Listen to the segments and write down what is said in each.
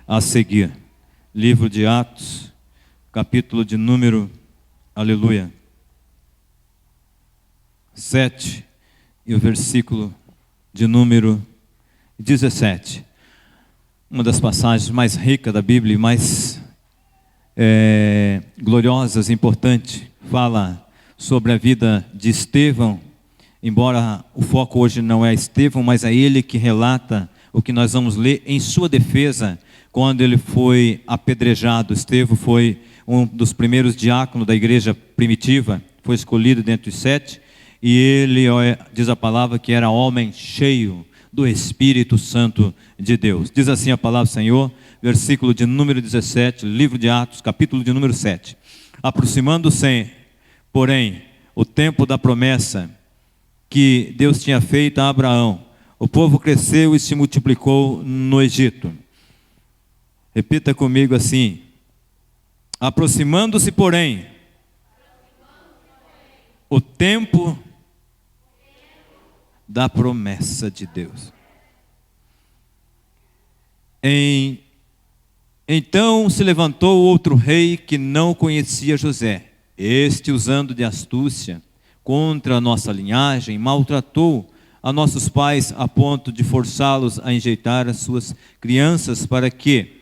a seguir. Livro de Atos, capítulo de número, aleluia, 7 e o versículo de número 17. Uma das passagens mais ricas da Bíblia e mais gloriosas e importantes. Fala sobre a vida de Estevão, embora o foco hoje não é Estevão, mas é ele que relata o que nós vamos ler em sua defesa, quando ele foi apedrejado. Estevão foi um dos primeiros diáconos da igreja primitiva, foi escolhido dentre os 7, e ele, diz a palavra, que era homem cheio do Espírito Santo de Deus. Diz assim a palavra do Senhor, versículo de número 17, livro de Atos, capítulo de número 7. Aproximando-se, porém, o tempo da promessa que Deus tinha feito a Abraão, o povo cresceu e se multiplicou no Egito. Repita comigo assim: aproximando-se, porém, o tempo da promessa de Deus. Então se levantou outro rei que não conhecia José. Este, usando de astúcia contra a nossa linhagem, maltratou a nossos pais a ponto de forçá-los a enjeitar as suas crianças para que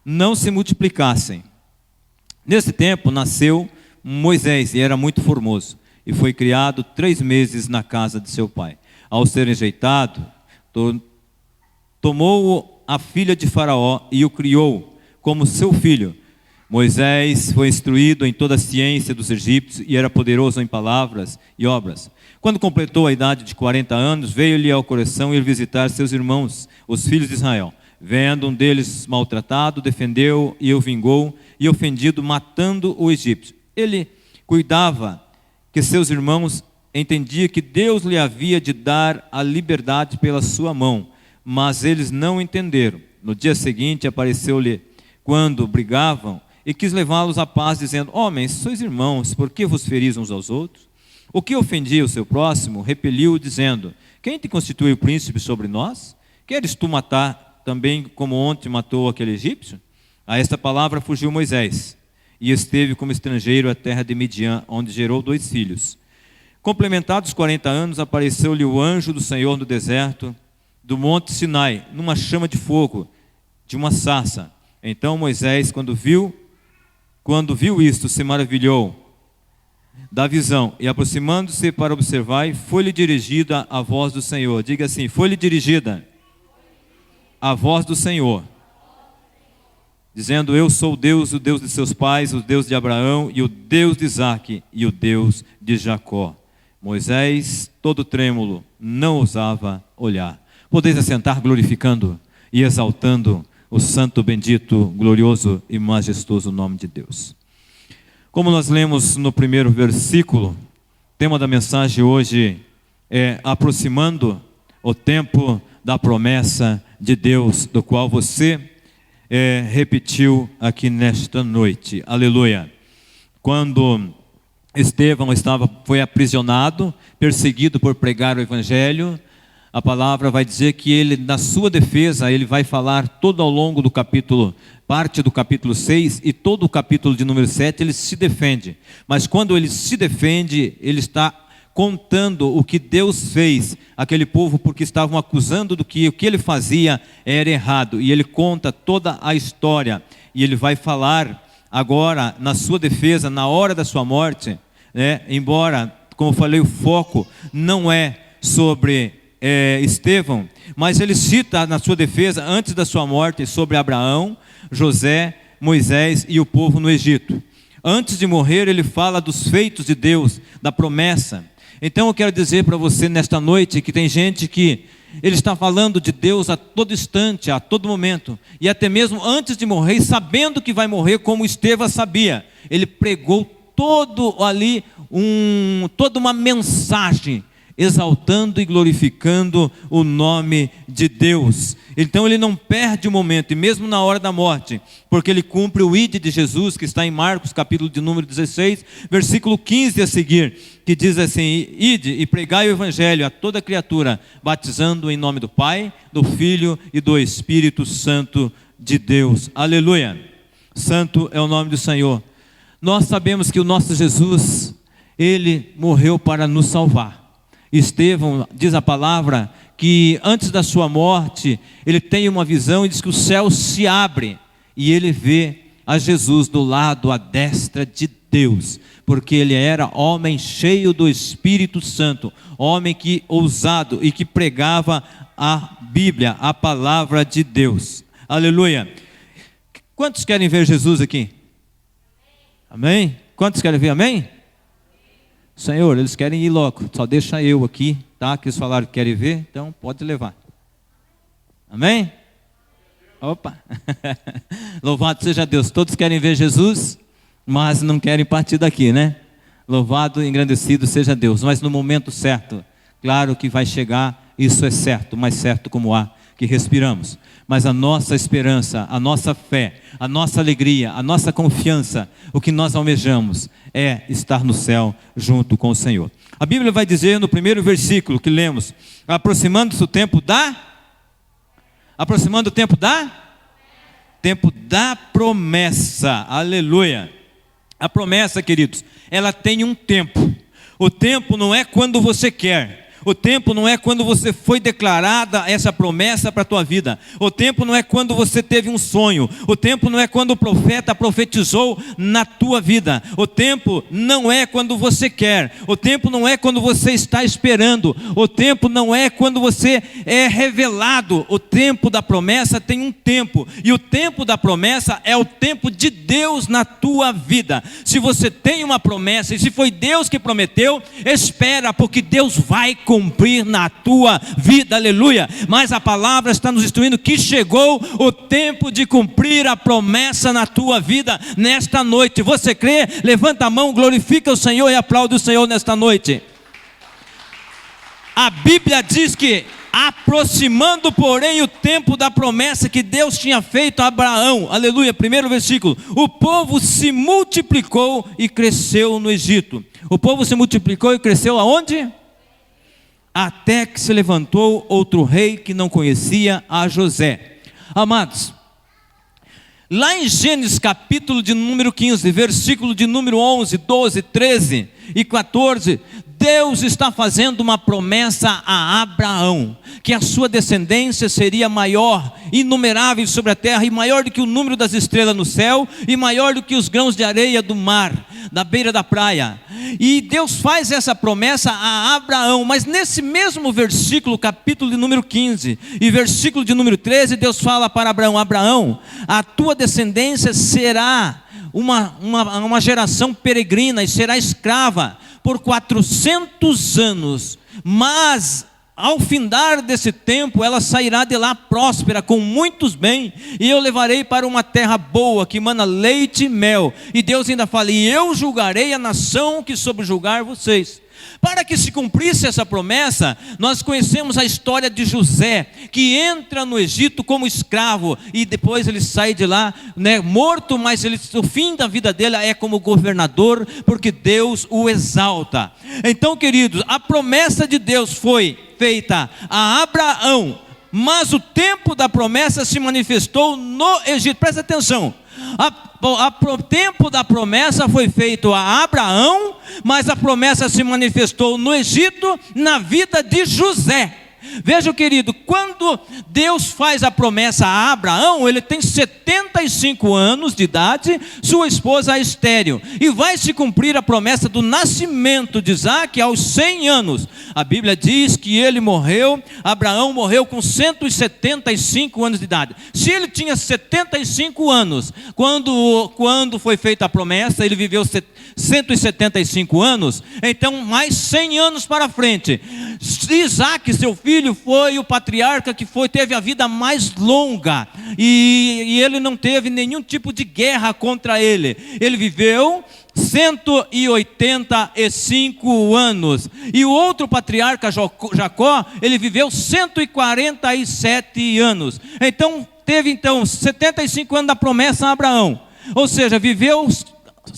não se multiplicassem. Nesse tempo nasceu Moisés e era muito formoso, e foi criado 3 meses na casa de seu pai. Ao ser enjeitado, tomou a filha de Faraó e o criou como seu filho. Moisés foi instruído em toda a ciência dos egípcios e era poderoso em palavras e obras. Quando completou a idade de 40 anos, veio-lhe ao coração ir visitar seus irmãos, os filhos de Israel. Vendo um deles maltratado, defendeu e o vingou, e ofendido, matando o egípcio. Ele cuidava que seus irmãos entendiam que Deus lhe havia de dar a liberdade pela sua mão, mas eles não entenderam. No dia seguinte apareceu-lhe quando brigavam e quis levá-los à paz, dizendo: homens, sois irmãos, por que vos feris uns aos outros? O que ofendia o seu próximo, repeliu, dizendo: quem te constituiu príncipe sobre nós? Queres tu matar também como ontem matou aquele egípcio? A esta palavra fugiu Moisés, e esteve como estrangeiro à terra de Midian, onde gerou 2 filhos. Complementados 40 anos, apareceu-lhe o anjo do Senhor no deserto do monte Sinai, numa chama de fogo, de uma sarça. Então Moisés, quando viu isto, se maravilhou da visão, e aproximando-se para observar, foi-lhe dirigida a voz do Senhor. Diga assim: foi-lhe dirigida a voz do Senhor, dizendo: eu sou o Deus de seus pais, o Deus de Abraão, e o Deus de Isaque, e o Deus de Jacó. Moisés, todo trêmulo, não ousava olhar. Podeis assentar, glorificando e exaltando o santo, bendito, glorioso e majestoso nome de Deus. Como nós lemos no primeiro versículo, o tema da mensagem hoje é aproximando o tempo da promessa de Deus, do qual você repetiu aqui nesta noite. Aleluia. Quando Estevão foi aprisionado, perseguido por pregar o evangelho, a palavra vai dizer que ele, na sua defesa, ele vai falar todo ao longo do capítulo, parte do capítulo 6 e todo o capítulo de número 7, ele se defende. Mas quando ele se defende, ele está contando o que Deus fez aquele povo, porque estavam acusando do que o que ele fazia era errado, e ele conta toda a história, e ele vai falar agora na sua defesa, na hora da sua morte, embora, como eu falei, o foco não é sobre Estevão, mas ele cita na sua defesa, antes da sua morte, sobre Abraão, José, Moisés e o povo no Egito. Antes de morrer, ele fala dos feitos de Deus, da promessa. Então eu quero dizer para você nesta noite que tem gente que ele está falando de Deus a todo instante, a todo momento, e até mesmo antes de morrer, sabendo que vai morrer, como Estevão sabia. Ele pregou toda uma mensagem exaltando e glorificando o nome de Deus. Então ele não perde o momento, e mesmo na hora da morte, porque ele cumpre o ide de Jesus, que está em Marcos, capítulo de número 16, versículo 15 a seguir, que diz assim: ide e pregai o evangelho a toda criatura, batizando em nome do Pai, do Filho e do Espírito Santo de Deus. Aleluia. Santo é o nome do Senhor. Nós sabemos que o nosso Jesus, Ele morreu para nos salvar. Estevão, diz a palavra, que antes da sua morte, ele tem uma visão e diz que o céu se abre e ele vê a Jesus do lado à destra de Deus, porque ele era homem cheio do Espírito Santo, homem que ousado e que pregava a Bíblia, a palavra de Deus. Aleluia. Quantos querem ver Jesus aqui? Amém? Quantos querem ver? Amém? Senhor, eles querem ir logo, só deixa eu aqui, tá? Que eles falaram que querem ver, então pode levar. Amém? Opa! Louvado seja Deus. Todos querem ver Jesus, mas não querem partir daqui, né? Louvado e engrandecido seja Deus. Mas no momento certo, claro que vai chegar, isso é certo, mais certo como ar que respiramos. Mas a nossa esperança, a nossa fé, a nossa alegria, a nossa confiança, o que nós almejamos é estar no céu junto com o Senhor. A Bíblia vai dizer no primeiro versículo que lemos: aproximando-se o tempo tempo da promessa. Aleluia. A promessa, queridos, ela tem um tempo. O tempo não é quando você quer. O tempo não é quando você foi declarada essa promessa para a tua vida. O tempo não é quando você teve um sonho. O tempo não é quando o profeta profetizou na tua vida. O tempo não é quando você quer. O tempo não é quando você está esperando. O tempo não é quando você é revelado. O tempo da promessa tem um tempo. E o tempo da promessa é o tempo de Deus na tua vida. Se você tem uma promessa e se foi Deus que prometeu, espera, porque Deus vai cumprir na tua vida, aleluia. Mas a palavra está nos instruindo que chegou o tempo de cumprir a promessa na tua vida nesta noite. Você crê? Levanta a mão, glorifica o Senhor e aplaude o Senhor nesta noite. A Bíblia diz que aproximando, porém, o tempo da promessa que Deus tinha feito a Abraão, aleluia, primeiro versículo, o povo se multiplicou e cresceu no Egito. O povo se multiplicou e cresceu aonde? Até que se levantou outro rei que não conhecia a José. Amados, lá em Gênesis capítulo de número 15, versículo de número 11, 12, 13 e 14, Deus está fazendo uma promessa a Abraão, que a sua descendência seria maior, inumerável sobre a terra, e maior do que o número das estrelas no céu, e maior do que os grãos de areia do mar, da beira da praia. E Deus faz essa promessa a Abraão, mas nesse mesmo versículo, capítulo de número 15 e versículo de número 13, Deus fala para Abraão: Abraão, a tua descendência será uma geração peregrina e será escrava por 400 anos, mas ao findar desse tempo ela sairá de lá próspera, com muitos bens, e eu levarei para uma terra boa, que mana leite e mel. E Deus ainda fala: e eu julgarei a nação que subjugar vocês. Para que se cumprisse essa promessa, nós conhecemos a história de José, que entra no Egito como escravo, e depois ele sai de lá, né, morto, mas o fim da vida dele é como governador, porque Deus o exalta. Então, queridos, a promessa de Deus foi feita a Abraão, mas o tempo da promessa se manifestou no Egito. Presta atenção. O tempo da promessa foi feito a Abraão, mas a promessa se manifestou no Egito, na vida de José. Veja, querido, quando Deus faz a promessa a Abraão, ele tem 75 anos de idade, sua esposa é estéril, e vai se cumprir a promessa do nascimento de Isaque aos 100 anos. A Bíblia diz que ele morreu, Abraão morreu com 175 anos de idade. Se ele tinha 75 anos, quando foi feita a promessa, ele viveu 175 anos, então mais 100 anos para frente. Isaque, seu filho, foi o patriarca que teve a vida mais longa, e ele não teve nenhum tipo de guerra contra ele. Ele viveu 185 anos. E o outro patriarca, Jacó, ele viveu 147 anos. Então teve 75 anos da promessa a Abraão, ou seja, viveu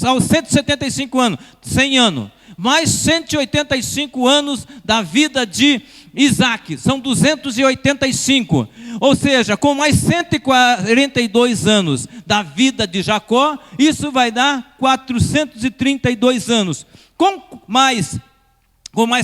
aos 175 anos, 100 anos, mais 185 anos da vida de Isaac, são 285, ou seja, com mais 142 anos da vida de Jacó, isso vai dar 432 anos, com mais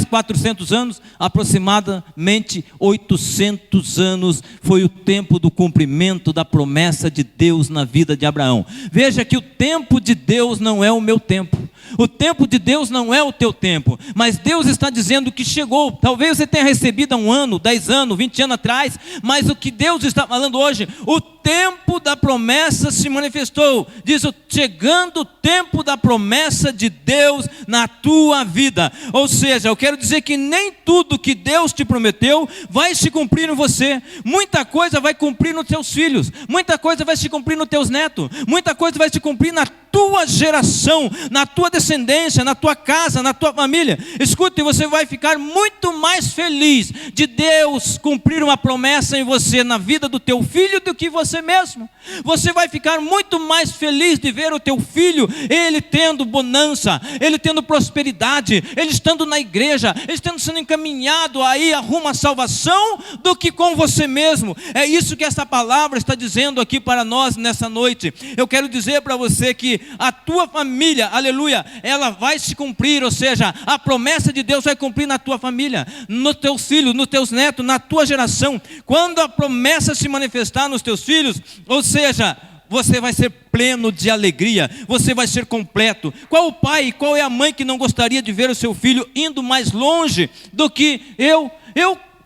400 anos, aproximadamente 800 anos foi o tempo do cumprimento da promessa de Deus na vida de Abraão. Veja que o tempo de Deus não é o meu tempo, o tempo de Deus não é o teu tempo, mas Deus está dizendo que chegou. Talvez você tenha recebido há 1 ano, 10 anos, 20 anos atrás, mas o que Deus está falando hoje, o tempo da promessa se manifestou. Diz, chegando o tempo da promessa de Deus na tua vida. Ou seja, eu quero dizer que nem tudo que Deus te prometeu vai se cumprir em você. Muita coisa vai cumprir nos teus filhos, muita coisa vai se cumprir nos teus netos, muita coisa vai se cumprir na tua geração, na tua descendência, na tua casa, na tua família. Escute, você vai ficar muito mais feliz de Deus cumprir uma promessa em você, na vida do teu filho, do que você mesmo. Você vai ficar muito mais feliz de ver o teu filho, ele tendo bonança, ele tendo prosperidade, ele estando na igreja, ele estando sendo encaminhado aí rumo à salvação, do que com você mesmo. É isso que essa palavra está dizendo aqui para nós nessa noite. Eu quero dizer para você que a tua família, aleluia, ela vai se cumprir, ou seja, a promessa de Deus vai cumprir na tua família, nos teus filhos, nos teus netos, na tua geração. Quando a promessa se manifestar nos teus filhos, ou seja, você vai ser pleno de alegria, você vai ser completo. Qual o pai e qual é a mãe que não gostaria de ver o seu filho indo mais longe do que eu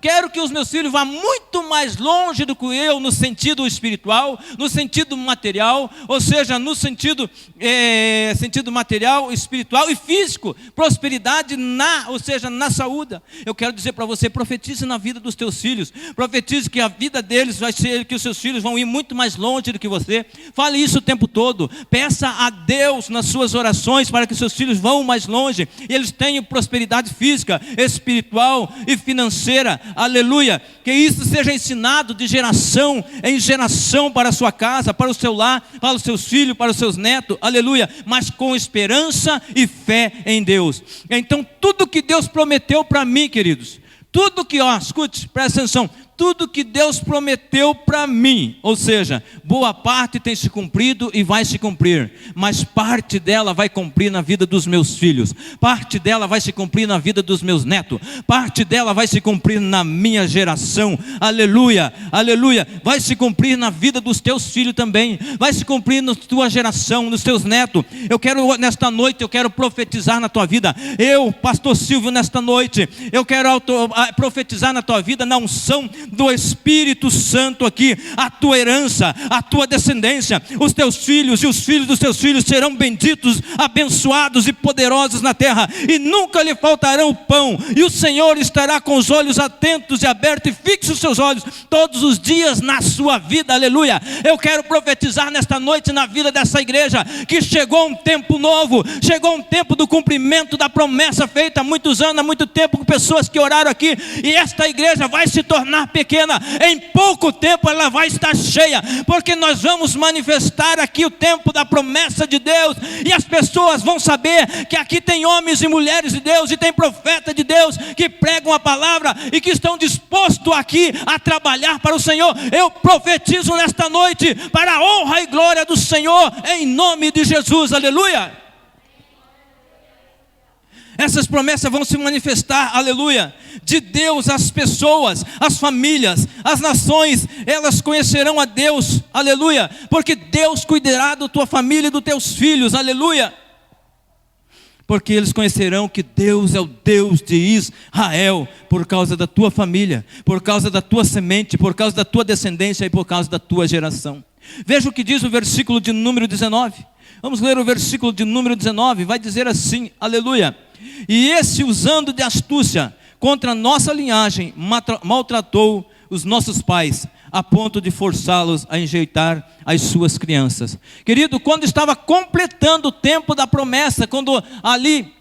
quero que os meus filhos vá muito mais longe do que eu, no sentido espiritual, no sentido material, ou seja, no sentido material, espiritual e físico, prosperidade ou seja, na saúde. Eu quero dizer para você, profetize na vida dos teus filhos, profetize que a vida deles vai ser, que os seus filhos vão ir muito mais longe do que você. Fale isso o tempo todo, peça a Deus nas suas orações para que seus filhos vão mais longe, e eles tenham prosperidade física, espiritual e financeira. Aleluia, que isso seja ensinado de geração em geração para a sua casa, para o seu lar, para os seus filhos, para os seus netos, aleluia, mas com esperança e fé em Deus. Então tudo que Deus prometeu para mim, queridos, tudo que, escute, presta atenção, tudo que Deus prometeu para mim, ou seja, boa parte tem se cumprido e vai se cumprir, mas parte dela vai cumprir na vida dos meus filhos, parte dela vai se cumprir na vida dos meus netos, parte dela vai se cumprir na minha geração, aleluia, aleluia, vai se cumprir na vida dos teus filhos também, vai se cumprir na tua geração, nos teus netos. Nesta noite eu quero profetizar na tua vida, pastor Silvio, nesta noite, eu quero profetizar na tua vida, na unção do Espírito Santo aqui, a tua herança, a tua descendência, os teus filhos e os filhos dos teus filhos serão benditos, abençoados e poderosos na terra, e nunca lhe faltarão o pão, e o Senhor estará com os olhos atentos e abertos, e fixe os seus olhos todos os dias na sua vida, aleluia. Eu quero profetizar nesta noite na vida dessa igreja, que chegou um tempo novo, chegou um tempo do cumprimento da promessa feita há muitos anos, há muito tempo, com pessoas que oraram aqui, e esta igreja vai se tornar pequena, em pouco tempo ela vai estar cheia, porque nós vamos manifestar aqui o tempo da promessa de Deus, e as pessoas vão saber que aqui tem homens e mulheres de Deus, e tem profeta de Deus, que pregam a palavra, e que estão dispostos aqui a trabalhar para o Senhor. Eu profetizo nesta noite, para a honra e glória do Senhor, em nome de Jesus, aleluia. Essas promessas vão se manifestar, aleluia, de Deus. As pessoas, as famílias, as nações, elas conhecerão a Deus, aleluia, porque Deus cuidará da tua família e dos teus filhos, aleluia, porque eles conhecerão que Deus é o Deus de Israel, por causa da tua família, por causa da tua semente, por causa da tua descendência e por causa da tua geração. Veja o que diz o versículo de número 19, vamos ler o versículo de número 19, vai dizer assim, aleluia: e esse, usando de astúcia contra a nossa linhagem, maltratou os nossos pais, a ponto de forçá-los a enjeitar as suas crianças. Querido, quando estava completando o tempo da promessa, quando ali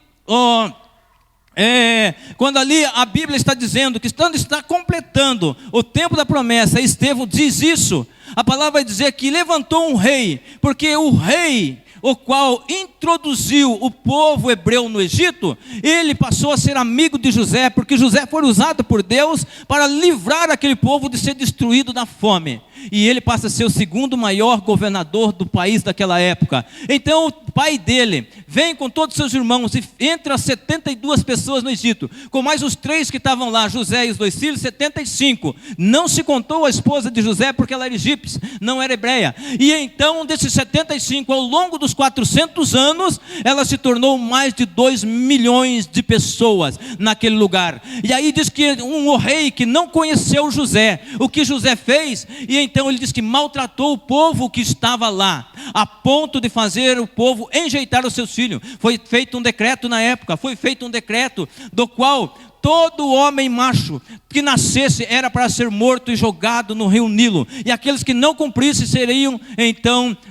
a Bíblia está dizendo que está completando o tempo da promessa, Estevão diz isso, a palavra vai dizer que levantou um rei, porque o rei o qual introduziu o povo hebreu no Egito, ele passou a ser amigo de José, porque José foi usado por Deus para livrar aquele povo de ser destruído na fome. E ele passa a ser o segundo maior governador do país daquela época. Então o pai dele vem com todos os seus irmãos e entra 72 pessoas no Egito, com mais os 3 que estavam lá, José e os 2 filhos, 75. Não se contou a esposa de José, porque ela era egípcia, não era hebreia. E então desses 75, ao longo dos 400 anos, ela se tornou mais de 2 milhões de pessoas naquele lugar. E aí diz que o rei que não conheceu José, o que José fez, e então ele diz que maltratou o povo que estava lá, a ponto de fazer o povo enjeitar os seus filhos. Foi feito um decreto na época, foi feito um decreto do qual todo homem macho que nascesse era para ser morto e jogado no rio Nilo, e aqueles que não cumprissem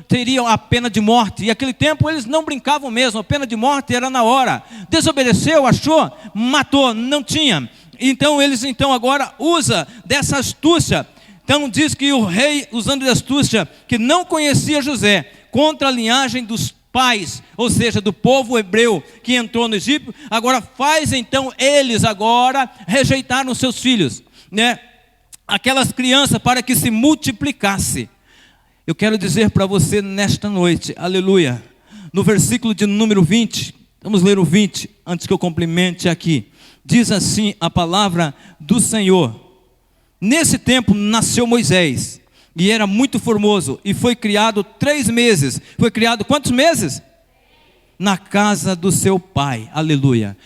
teriam a pena de morte. E naquele tempo eles não brincavam mesmo, a pena de morte era na hora. Desobedeceu, achou, matou, não tinha. Então eles agora usam dessa astúcia. Então diz que o rei, usando de astúcia, que não conhecia José, contra a linhagem dos pais, ou seja, do povo hebreu que entrou no Egito, agora faz então eles agora rejeitaram seus filhos, né? Aquelas crianças, para que se multiplicasse. Eu quero dizer para você nesta noite, aleluia, no versículo de número 20, vamos ler o 20, antes que eu complemente aqui. Diz assim a palavra do Senhor: nesse tempo nasceu Moisés, e era muito formoso, e foi criado 3 meses. Foi criado quantos meses? Na casa do seu pai, aleluia.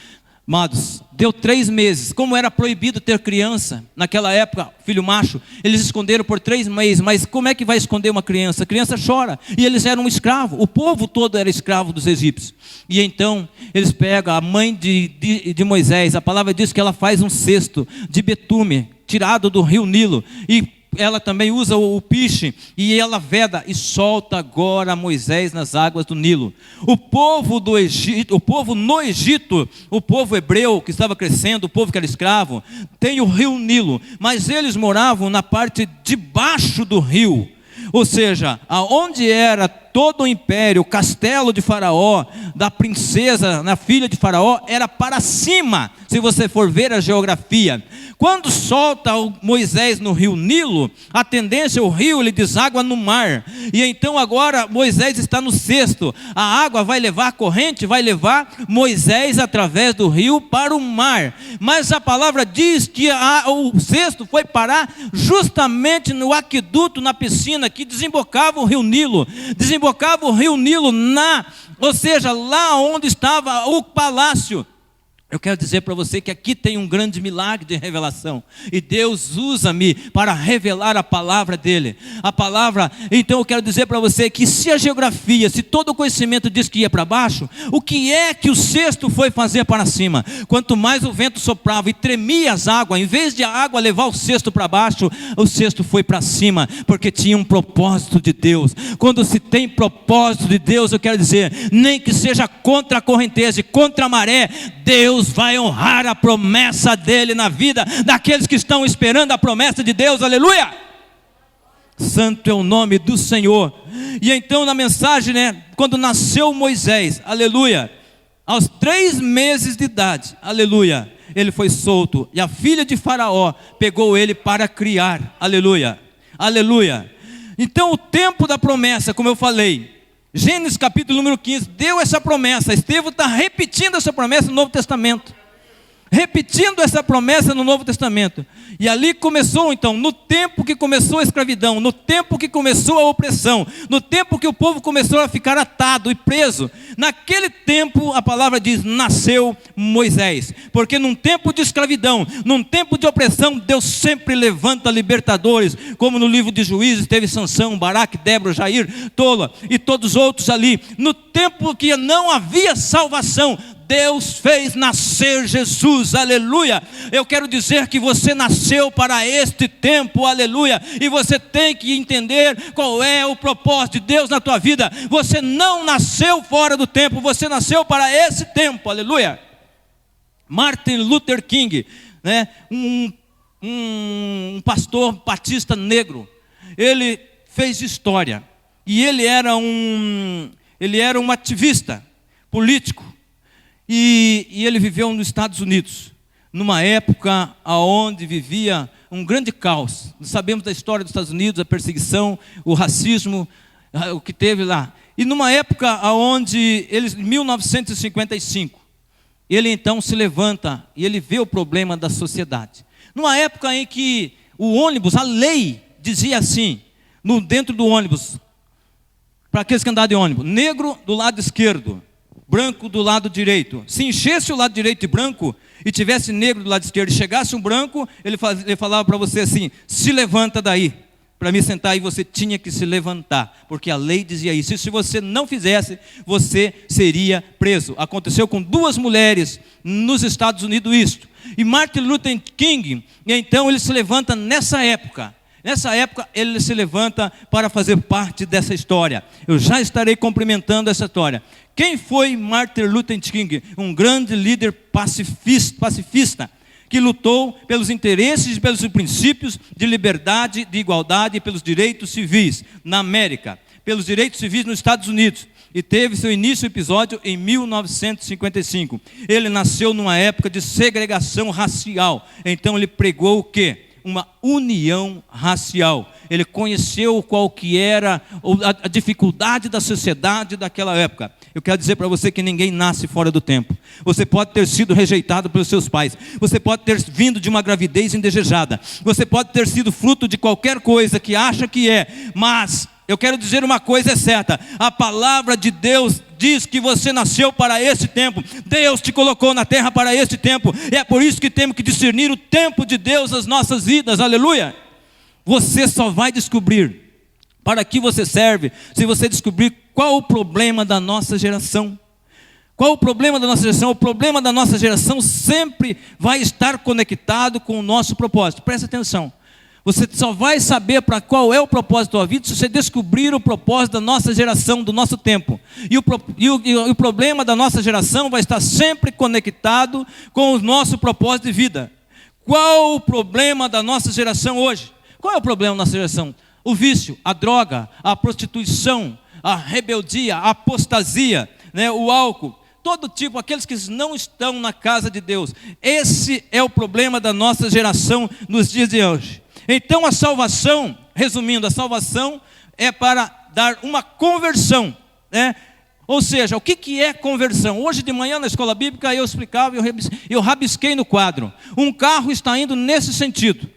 Amados, deu 3 meses. Como era proibido ter criança naquela época, filho macho, eles esconderam por 3 meses. Mas como é que vai esconder uma criança? A criança chora, e eles eram escravos, o povo todo era escravo dos egípcios. E então eles pegam a mãe de Moisés, a palavra diz que ela faz um cesto de betume, tirado do rio Nilo, e ela também usa o piche, e ela veda e solta agora Moisés nas águas do Nilo. O povo do Egito, o povo no Egito, o povo hebreu que estava crescendo, o povo que era escravo, tem o rio Nilo, mas eles moravam na parte de baixo do rio, ou seja, aonde era todo o império, o castelo de Faraó, da princesa, na filha de Faraó, era para cima, se você for ver a geografia. Quando solta o Moisés no rio Nilo, a tendência, o rio ele deságua no mar, e então agora Moisés está no cesto, a água vai levar, a corrente vai levar Moisés através do rio para o mar, mas a palavra diz que o cesto foi parar justamente no aqueduto, na piscina que desembocava o rio Nilo, ou seja, lá onde estava o palácio. Eu quero dizer para você que aqui tem um grande milagre de revelação, e Deus usa-me para revelar a palavra dele, a palavra. Então eu quero dizer para você que se a geografia, se todo o conhecimento diz que ia para baixo, o que é que o cesto foi fazer para cima? Quanto mais o vento soprava e tremia as águas, em vez de a água levar o cesto para baixo, o cesto foi para cima, porque tinha um propósito de Deus. Quando se tem propósito de Deus, eu quero dizer, nem que seja contra a correnteza e contra a maré, Deus vai honrar a promessa dele na vida daqueles que estão esperando a promessa de Deus, aleluia. Santo é o nome do Senhor. E então na mensagem, quando nasceu Moisés, aleluia, aos 3 meses de idade, aleluia, ele foi solto, e a filha de Faraó pegou ele para criar, aleluia, aleluia. Então o tempo da promessa, como eu falei, Gênesis capítulo número 15, deu essa promessa. Estevão está repetindo essa promessa no Novo Testamento, repetindo essa promessa no Novo Testamento. E ali começou então, no tempo que começou a escravidão, no tempo que começou a opressão, no tempo que o povo começou a ficar atado e preso, naquele tempo a palavra diz, nasceu Moisés. Porque num tempo de escravidão, num tempo de opressão, Deus sempre levanta libertadores, como no livro de Juízes teve Sansão, Baraque, Débora, Jair, Tola e todos os outros ali. No tempo que não havia salvação, Deus fez nascer Jesus, aleluia. Eu quero dizer que você nasceu para este tempo, aleluia. E você tem que entender qual é o propósito de Deus na tua vida. Você não nasceu fora do tempo, você nasceu para esse tempo, aleluia. Martin Luther King, um pastor batista negro, ele fez história. E ele era ele era um ativista político e ele viveu nos Estados Unidos, numa época onde vivia um grande caos. Nós sabemos da história dos Estados Unidos, a perseguição, o racismo, o que teve lá. E numa época onde, em 1955, ele então se levanta e ele vê o problema da sociedade. Numa época em que o ônibus, a lei dizia assim, dentro do ônibus, para aqueles que andavam de ônibus, negro do lado esquerdo, branco do lado direito. Se enchesse o lado direito de branco e tivesse negro do lado esquerdo e chegasse um branco, ele falava para você assim: se levanta daí, para me sentar. E você tinha que se levantar, porque a lei dizia isso. E se você não fizesse, você seria preso. Aconteceu com 2 mulheres nos Estados Unidos isto. E Martin Luther King, então ele se levanta nessa época. Nessa época ele se levanta para fazer parte dessa história. Eu já estarei cumprimentando essa história. Quem foi Martin Luther King? Um grande líder pacifista, que lutou pelos interesses e pelos princípios de liberdade, de igualdade e pelos direitos civis na América, pelos direitos civis nos Estados Unidos. E teve seu início episódio em 1955. Ele nasceu numa época de segregação racial. Então ele pregou o quê? Uma união racial. Ele conheceu qual que era a dificuldade da sociedade daquela época. Eu quero dizer para você que ninguém nasce fora do tempo. Você pode ter sido rejeitado pelos seus pais. Você pode ter vindo de uma gravidez indesejada. Você pode ter sido fruto de qualquer coisa que acha que é. Mas eu quero dizer uma coisa certa: a palavra de Deus diz que você nasceu para esse tempo. Deus te colocou na terra para esse tempo. E é por isso que temos que discernir o tempo de Deus nas nossas vidas. Aleluia! Você só vai descobrir para que você serve se você descobrir qual o problema da nossa geração. Qual o problema da nossa geração? O problema da nossa geração sempre vai estar conectado com o nosso propósito. Presta atenção. Você só vai saber para qual é o propósito da tua vida se você descobrir o propósito da nossa geração, do nosso tempo. E o problema da nossa geração vai estar sempre conectado com o nosso propósito de vida. Qual o problema da nossa geração hoje? Qual é o problema da nossa geração? O vício, a droga, a prostituição, a rebeldia, a apostasia, né, o álcool. Todo tipo, aqueles que não estão na casa de Deus. Esse é o problema da nossa geração nos dias de hoje. Então a salvação, resumindo, a salvação é para dar uma conversão, né? Ou seja, o que é conversão? Hoje de manhã na escola bíblica eu explicava, eu rabisquei no quadro. Um carro está indo nesse sentido.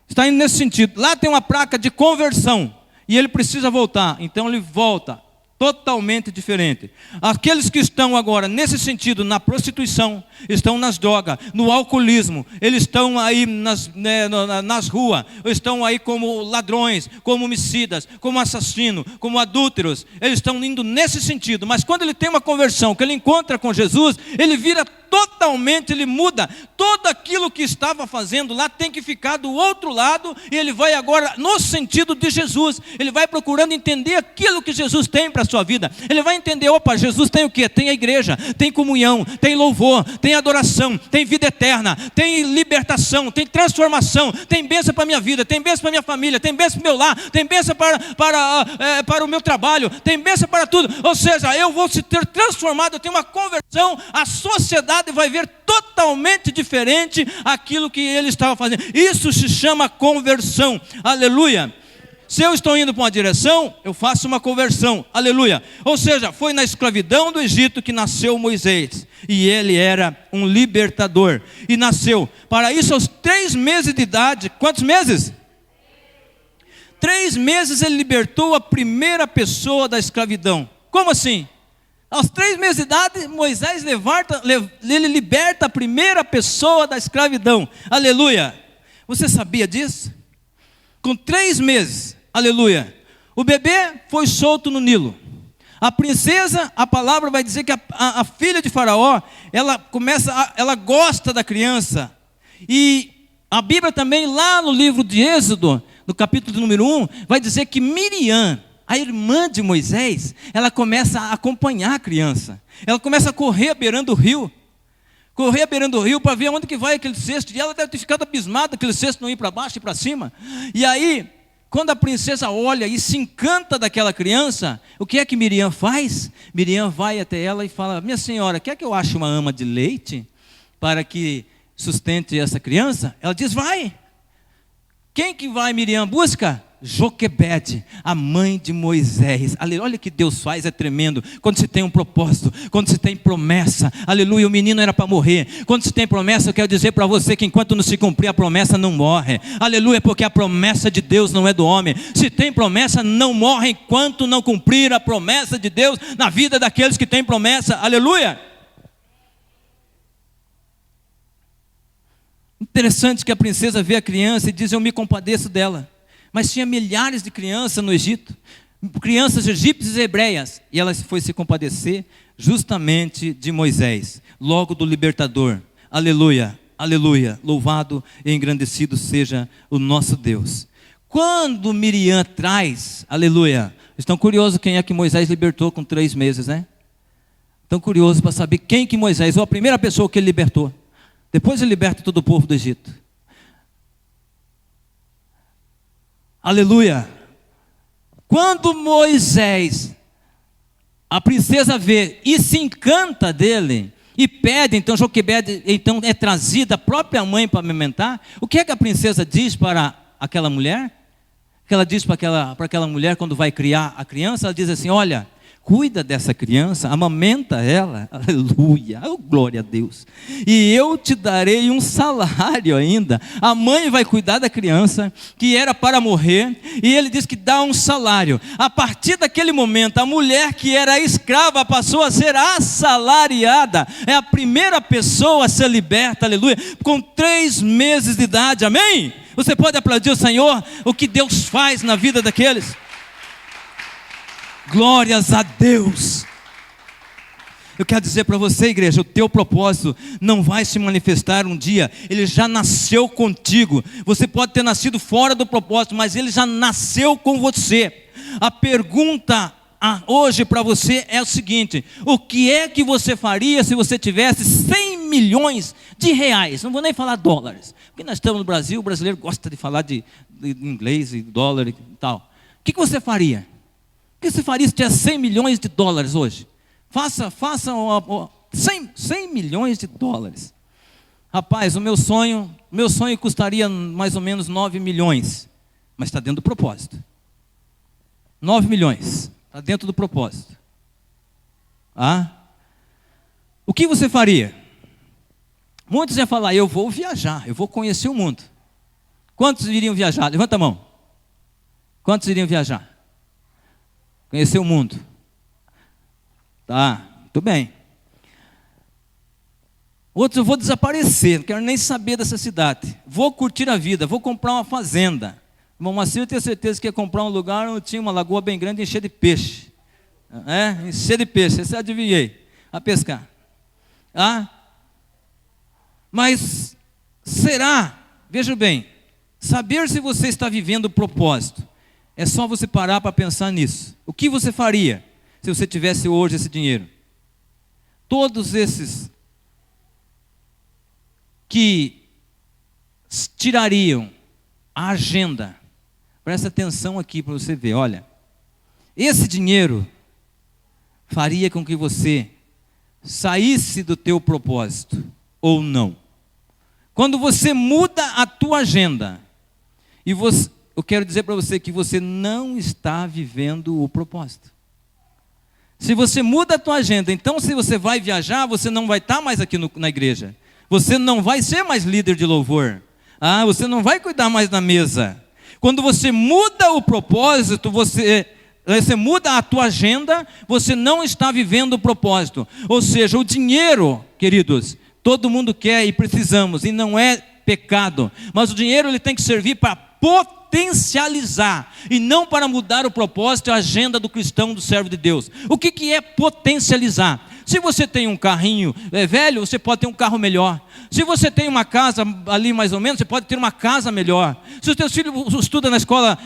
Está indo nesse sentido. Lá tem uma placa de conversão e ele precisa voltar. Então ele volta. Totalmente diferente. Aqueles que estão agora nesse sentido, na prostituição, estão nas drogas, no alcoolismo, eles estão aí nas ruas, estão aí como ladrões, como homicidas, como assassinos, como adúlteros, eles estão indo nesse sentido. Mas quando ele tem uma conversão, que ele encontra com Jesus, ele vira totalmente, ele muda. Tudo aquilo que estava fazendo lá tem que ficar do outro lado, e ele vai agora no sentido de Jesus. Ele vai procurando entender aquilo que Jesus tem para a sua vida. Ele vai entender: opa, Jesus tem o quê? Tem a igreja, tem comunhão, tem louvor, tem adoração, tem vida eterna, tem libertação, tem transformação, tem bênção para a minha vida, tem bênção para a minha família, tem bênção para o meu lar, tem bênção para o meu trabalho, tem bênção para tudo. Ou seja, eu vou se ter transformado, eu tenho uma conversão, a sociedade vai ver totalmente diferente aquilo que ele estava fazendo. Isso se chama conversão. Aleluia. Se eu estou indo para uma direção, eu faço uma conversão. Aleluia. Ou seja, foi na escravidão do Egito que nasceu Moisés. E ele era um libertador. E nasceu. Para isso, aos 3 meses de idade. Quantos meses? 3 meses ele libertou a primeira pessoa da escravidão. Como assim? Aos 3 meses de idade, Moisés ele liberta a primeira pessoa da escravidão. Aleluia. Você sabia disso? Com 3 meses, aleluia, o bebê foi solto no Nilo. A princesa, a palavra vai dizer que a filha de Faraó, ela gosta da criança. E a Bíblia também, lá no livro de Êxodo, no capítulo número 1, vai dizer que Miriam, a irmã de Moisés, ela começa a acompanhar a criança. Ela começa a correr beirando o rio. Correr beirando o rio para ver onde que vai aquele cesto. E ela deve ter ficado abismada, aquele cesto não ir para baixo e para cima. E aí, Quando a princesa olha e se encanta daquela criança, o que é que Miriam faz? Miriam vai até ela e fala: minha senhora, quer que eu ache uma ama de leite para que sustente essa criança? Ela diz: vai. Quem que vai, Miriam busca? Joquebede, a mãe de Moisés. Olha o que Deus faz, é tremendo. Quando se tem um propósito, quando se tem promessa, aleluia, o menino era para morrer. Quando se tem promessa, eu quero dizer para você que enquanto não se cumprir a promessa, não morre. Aleluia, porque a promessa de Deus não é do homem. Se tem promessa, não morre enquanto não cumprir a promessa de Deus na vida daqueles que têm promessa. Aleluia. Interessante que a princesa vê a criança e diz: eu me compadeço dela. Mas tinha milhares de crianças no Egito, crianças egípcias e hebreias, e ela foi se compadecer justamente de Moisés, logo do libertador. Aleluia, aleluia, louvado e engrandecido seja o nosso Deus. Quando Miriam traz, aleluia, estão curiosos quem é que Moisés libertou com 3 meses, né? Estão curiosos para saber quem que Moisés, ou a primeira pessoa que ele libertou. Depois ele liberta todo o povo do Egito. Aleluia. Quando Moisés, a princesa vê e se encanta dele, e pede, então Joquebede então é trazida a própria mãe para amamentar. O que é que a princesa diz para aquela mulher? O que ela diz para aquela mulher quando vai criar a criança? Ela diz assim: olha, cuida dessa criança, amamenta ela, aleluia, oh, glória a Deus, e eu te darei um salário ainda. A mãe vai cuidar da criança, que era para morrer, e ele diz que dá um salário. A partir daquele momento, a mulher que era escrava passou a ser assalariada, é a primeira pessoa a ser liberta, aleluia, com 3 meses de idade, amém? Você pode aplaudir o Senhor, o que Deus faz na vida daqueles? Glórias a Deus. Eu quero dizer para você, igreja, o teu propósito não vai se manifestar um dia, ele já nasceu contigo. Você pode ter nascido fora do propósito, mas ele já nasceu com você. A pergunta hoje para você é o seguinte: o que é que você faria se você tivesse 100 milhões de reais? Não vou nem falar dólares, porque nós estamos no Brasil, o brasileiro gosta de falar de inglês e dólar e tal. O que você faria? O que você faria se tivesse 100 milhões de dólares hoje? Faça 100 milhões de dólares. Rapaz, o meu sonho custaria mais ou menos 9 milhões. Mas está dentro do propósito. 9 milhões. Está dentro do propósito. O que você faria? Muitos iam falar: eu vou viajar, eu vou conhecer o mundo. Quantos iriam viajar? Levanta a mão. Quantos iriam viajar? Conhecer o mundo. Tá, muito bem. Outros: eu vou desaparecer, não quero nem saber dessa cidade. Vou curtir a vida, vou comprar uma fazenda. Irmão Macio, eu tenho certeza que ia comprar um lugar onde tinha uma lagoa bem grande e encher de peixe. Encher de peixe, esse eu adivinhei. A pescar. Mas será, veja bem, saber se você está vivendo o propósito, é só você parar para pensar nisso. O que você faria se você tivesse hoje esse dinheiro? Todos esses que tirariam a agenda, presta atenção aqui para você ver, olha, esse dinheiro faria com que você saísse do teu propósito ou não. Quando você muda a tua agenda, eu quero dizer para você que você não está vivendo o propósito. Se você muda a tua agenda, então se você vai viajar, você não vai estar mais aqui na igreja. Você não vai ser mais líder de louvor. Você não vai cuidar mais da mesa. Quando você muda o propósito, você muda a tua agenda, você não está vivendo o propósito. Ou seja, o dinheiro, queridos, todo mundo quer e precisamos, e não é pecado. Mas o dinheiro ele tem que servir para potencializar e não para mudar o propósito e a agenda do cristão, do servo de Deus. O que é potencializar? Se você tem um carrinho velho, você pode ter um carro melhor. Se você tem uma casa ali mais ou menos, você pode ter uma casa melhor. Se os teus filhos estudam na escola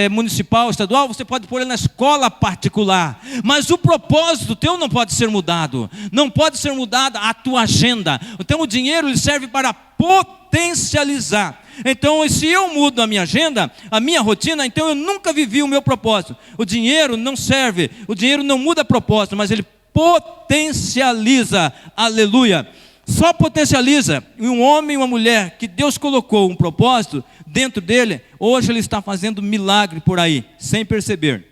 municipal, estadual, você pode pôr ele na escola particular. Mas o propósito teu não pode ser mudado. Não pode ser mudada a tua agenda. Então o dinheiro ele serve para potencializar. Então, se eu mudo a minha agenda, a minha rotina, então eu nunca vivi o meu propósito. O dinheiro não serve, o dinheiro não muda propósito, mas ele potencializa, aleluia. Só potencializa. Um homem e uma mulher que Deus colocou um propósito dentro dele, hoje ele está fazendo milagre por aí, sem perceber.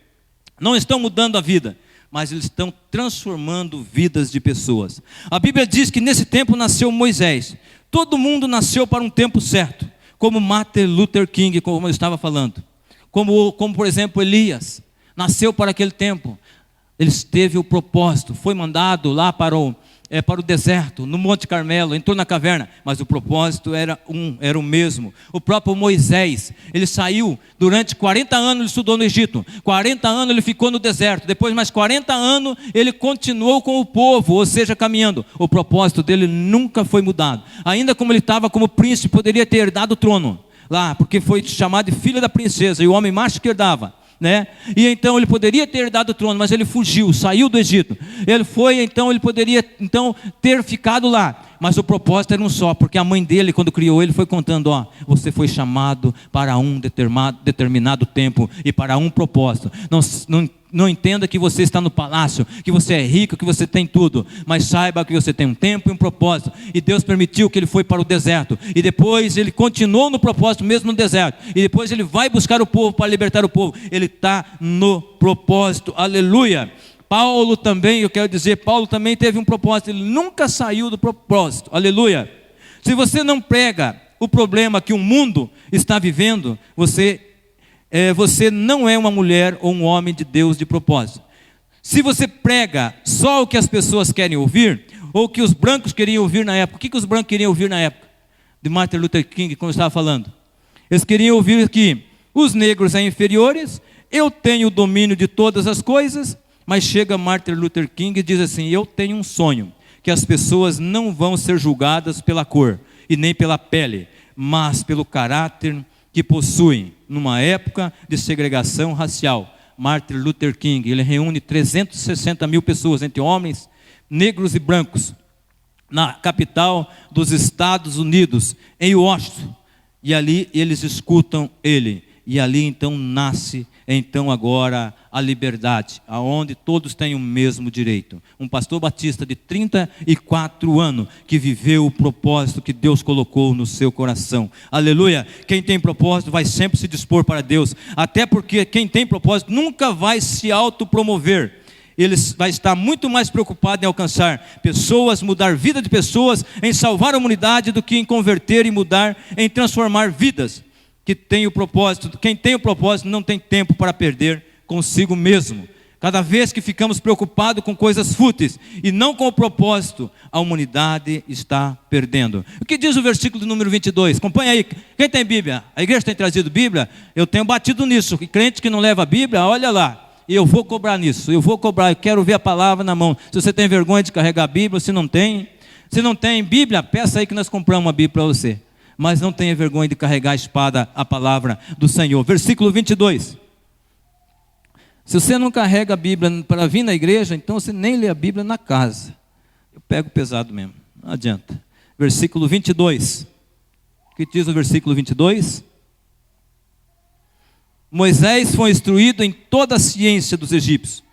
Não estão mudando a vida, mas eles estão transformando vidas de pessoas. A Bíblia diz que nesse tempo nasceu Moisés. Todo mundo nasceu para um tempo certo, como Martin Luther King, como eu estava falando. Como por exemplo, Elias, nasceu para aquele tempo. Ele teve o propósito, foi mandado lá para o deserto, no Monte Carmelo, entrou na caverna, mas o propósito era o mesmo. O próprio Moisés, ele saiu, durante 40 anos ele estudou no Egito, 40 anos ele ficou no deserto, depois mais 40 anos ele continuou com o povo, ou seja, caminhando. O propósito dele nunca foi mudado. Ainda como ele estava como príncipe, poderia ter herdado o trono lá, porque foi chamado de filho da princesa, e o homem macho que herdava, né? E então ele poderia ter dado o trono, mas ele fugiu, saiu do Egito. Ele poderia ter ficado lá, mas o propósito era um só, porque a mãe dele, quando criou ele, foi contando: você foi chamado para um determinado tempo e para um propósito. Não entenda que você está no palácio, que você é rico, que você tem tudo, mas saiba que você tem um tempo e um propósito. E Deus permitiu que ele foi para o deserto, e depois ele continuou no propósito mesmo no deserto, e depois ele vai buscar o povo para libertar o povo. Ele está no propósito, aleluia. Paulo também teve um propósito, ele nunca saiu do propósito, aleluia. Se você não prega o problema que o mundo está vivendo, você não é uma mulher ou um homem de Deus de propósito. Se você prega só o que as pessoas querem ouvir, ou o que os brancos queriam ouvir na época. O que os brancos queriam ouvir na época de Martin Luther King, como eu estava falando? Eles queriam ouvir que os negros são inferiores, eu tenho o domínio de todas as coisas. Mas chega Martin Luther King e diz assim: eu tenho um sonho, que as pessoas não vão ser julgadas pela cor e nem pela pele, mas pelo caráter que possuem. Numa época de segregação racial, Martin Luther King, ele reúne 360 mil pessoas, entre homens, negros e brancos, na capital dos Estados Unidos, em Washington, e ali eles escutam ele, e ali então nasce agora a liberdade, aonde todos têm o mesmo direito. Um pastor batista de 34 anos, que viveu o propósito que Deus colocou no seu coração, aleluia. Quem tem propósito vai sempre se dispor para Deus, até porque quem tem propósito nunca vai se autopromover. Ele vai estar muito mais preocupado em alcançar pessoas, mudar a vida de pessoas, em salvar a humanidade, do que em converter e mudar, em transformar vidas. Quem tem o propósito não tem tempo para perder consigo mesmo. Cada vez que ficamos preocupados com coisas fúteis e não com o propósito, a humanidade está perdendo. O que diz o versículo número 22? Acompanha aí. Quem tem Bíblia? A igreja tem trazido Bíblia? Eu tenho batido nisso. E crente que não leva a Bíblia, olha lá. E eu vou cobrar nisso. Eu quero ver a palavra na mão. Se você tem vergonha de carregar a Bíblia, se não tem Bíblia, peça aí que nós compramos uma Bíblia para você. Mas não tenha vergonha de carregar a espada, a palavra do Senhor. Versículo 22. Se você não carrega a Bíblia para vir na igreja, então você nem lê a Bíblia na casa. Eu pego pesado mesmo, não adianta. Versículo 22. O que diz o versículo 22? Moisés foi instruído em toda a ciência dos egípcios.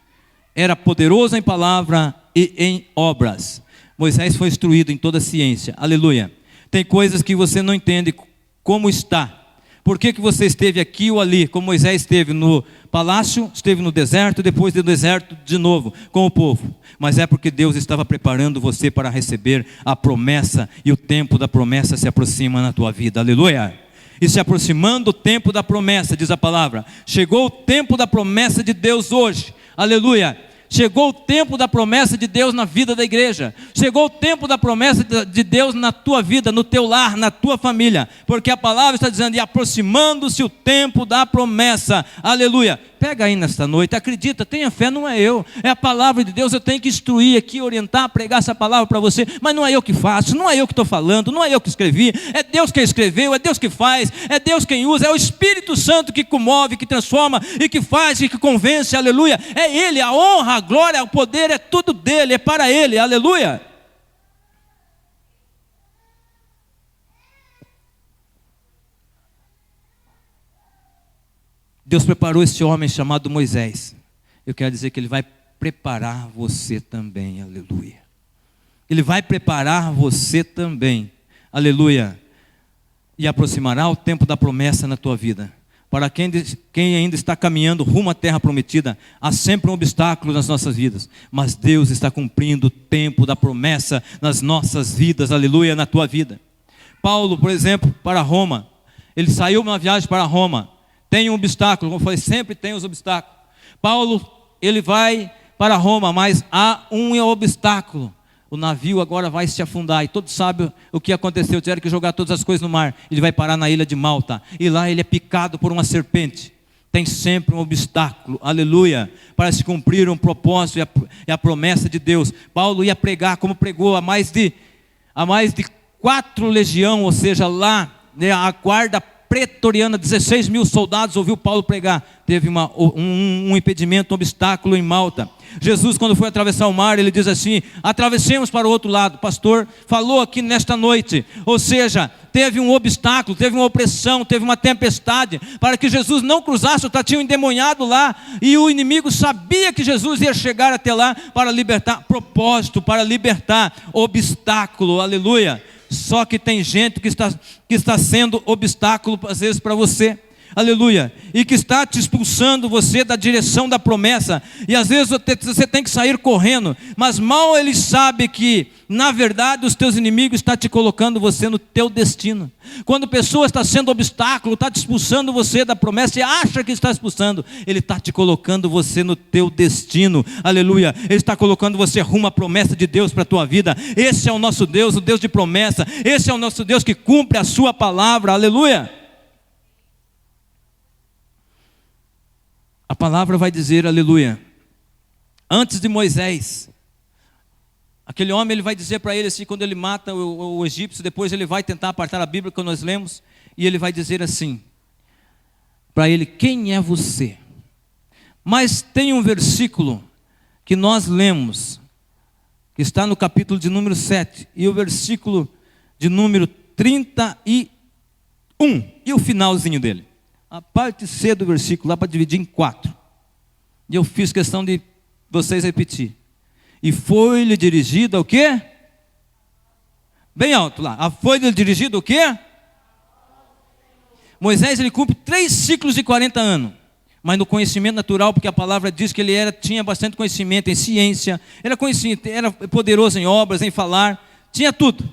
Era poderoso em palavra e em obras. Moisés foi instruído em toda a ciência. Aleluia. Tem coisas que você não entende como está. Por que você esteve aqui ou ali? Como Moisés esteve no palácio, esteve no deserto, depois do deserto de novo com o povo. Mas é porque Deus estava preparando você para receber a promessa. E o tempo da promessa se aproxima na tua vida. Aleluia. E se aproximando o tempo da promessa, diz a palavra. Chegou o tempo da promessa de Deus hoje. Aleluia. Chegou o tempo da promessa de Deus na vida da igreja. Chegou o tempo da promessa de Deus na tua vida, no teu lar, na tua família. Porque a palavra está dizendo: e aproximando-se o tempo da promessa. Aleluia. Pega aí nesta noite, acredita, tenha fé, não é eu. É a palavra de Deus, eu tenho que instruir aqui, orientar, pregar essa palavra para você. Mas não é eu que faço, não é eu que estou falando, não é eu que escrevi. É Deus quem escreveu, é Deus que faz, é Deus quem usa. É o Espírito Santo que comove, que transforma e que faz e que convence, aleluia. É Ele, a honra, a glória, o poder, é tudo dEle, é para Ele, aleluia. Deus preparou esse homem chamado Moisés. Eu quero dizer que Ele vai preparar você também, aleluia. Ele vai preparar você também, aleluia. E aproximará o tempo da promessa na tua vida. Para quem ainda está caminhando rumo à terra prometida, há sempre um obstáculo nas nossas vidas. Mas Deus está cumprindo o tempo da promessa nas nossas vidas, aleluia, na tua vida. Paulo, por exemplo, para Roma, ele saiu uma viagem para Roma. Tem um obstáculo, como eu falei, sempre tem os obstáculos. Paulo, ele vai para Roma, mas há um obstáculo. O navio agora vai se afundar, e todos sabem o que aconteceu, tiveram que jogar todas as coisas no mar. Ele vai parar na ilha de Malta, e lá ele é picado por uma serpente. Tem sempre um obstáculo, aleluia, para se cumprir um propósito e a promessa de Deus. Paulo ia pregar, como pregou, a mais de 4 legiões, ou seja, lá, né, a guarda pretoriana, 16 mil soldados, ouviu Paulo pregar. Teve um impedimento, um obstáculo em Malta. Jesus, quando foi atravessar o mar, ele diz assim: atravessemos para o outro lado. O pastor falou aqui nesta noite, ou seja, teve um obstáculo, teve uma opressão, teve uma tempestade, para que Jesus não cruzasse, tinha um endemoniado lá, e o inimigo sabia que Jesus ia chegar até lá para libertar, propósito, para libertar, obstáculo, aleluia. Só que tem gente que está sendo obstáculo às vezes para você, aleluia, e que está te expulsando você da direção da promessa, e às vezes você tem que sair correndo, mas mal ele sabe que na verdade os teus inimigos estão te colocando você no teu destino. Quando a pessoa está sendo obstáculo, está te expulsando você da promessa e acha que está expulsando, ele está te colocando você no teu destino, aleluia. Ele está colocando você rumo à promessa de Deus para a tua vida. Esse é o nosso Deus, o Deus de promessa. Esse é o nosso Deus que cumpre a sua palavra, aleluia. A palavra vai dizer, aleluia, antes de Moisés, aquele homem, ele vai dizer para ele assim, quando ele mata o egípcio, depois ele vai tentar apartar a Bíblia que nós lemos, e ele vai dizer assim para ele: quem é você? Mas tem um versículo que nós lemos, que está no capítulo de número 7, e o versículo de número 31, e o finalzinho dele. A parte C do versículo, lá para dividir em 4. E eu fiz questão de vocês repetir. E foi-lhe dirigido o quê? Bem alto lá. Foi-lhe dirigido o quê? Moisés, ele cumpre 3 ciclos de 40 anos. Mas no conhecimento natural, porque a palavra diz que ele tinha bastante conhecimento em ciência, era poderoso em obras, em falar, tinha tudo.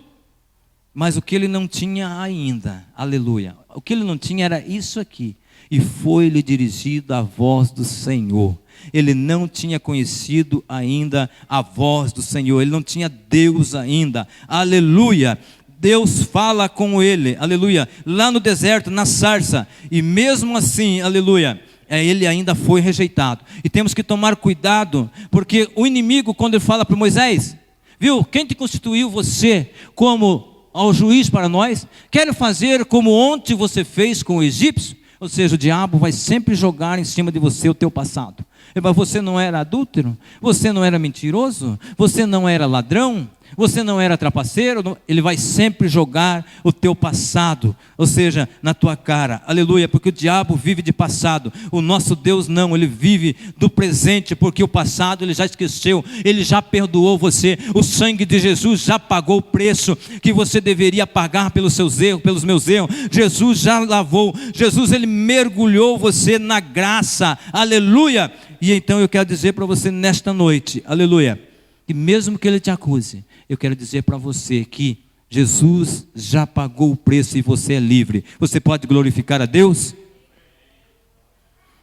Mas o que ele não tinha ainda, aleluia, o que ele não tinha era isso aqui: e foi-lhe dirigida a voz do Senhor. Ele não tinha conhecido ainda a voz do Senhor, ele não tinha Deus ainda, aleluia. Deus fala com ele, aleluia, lá no deserto, na sarça, e mesmo assim, aleluia, ele ainda foi rejeitado. E temos que tomar cuidado, porque o inimigo, quando ele fala para Moisés, viu, quem te constituiu você como ao juiz para nós? Quer fazer como ontem você fez com o egípcio? Ou seja, o diabo vai sempre jogar em cima de você o teu passado. Mas você não era adúltero? Você não era mentiroso? Você não era ladrão? Você não era trapaceiro? Ele vai sempre jogar o teu passado, ou seja, na tua cara, aleluia, porque o diabo vive de passado. O nosso Deus não, ele vive do presente, porque o passado ele já esqueceu, ele já perdoou você. O sangue de Jesus já pagou o preço que você deveria pagar pelos seus erros, pelos meus erros. Jesus já lavou, Jesus ele mergulhou você na graça, aleluia. E então eu quero dizer para você nesta noite, aleluia, que mesmo que ele te acuse, eu quero dizer para você que Jesus já pagou o preço e você é livre. Você pode glorificar a Deus?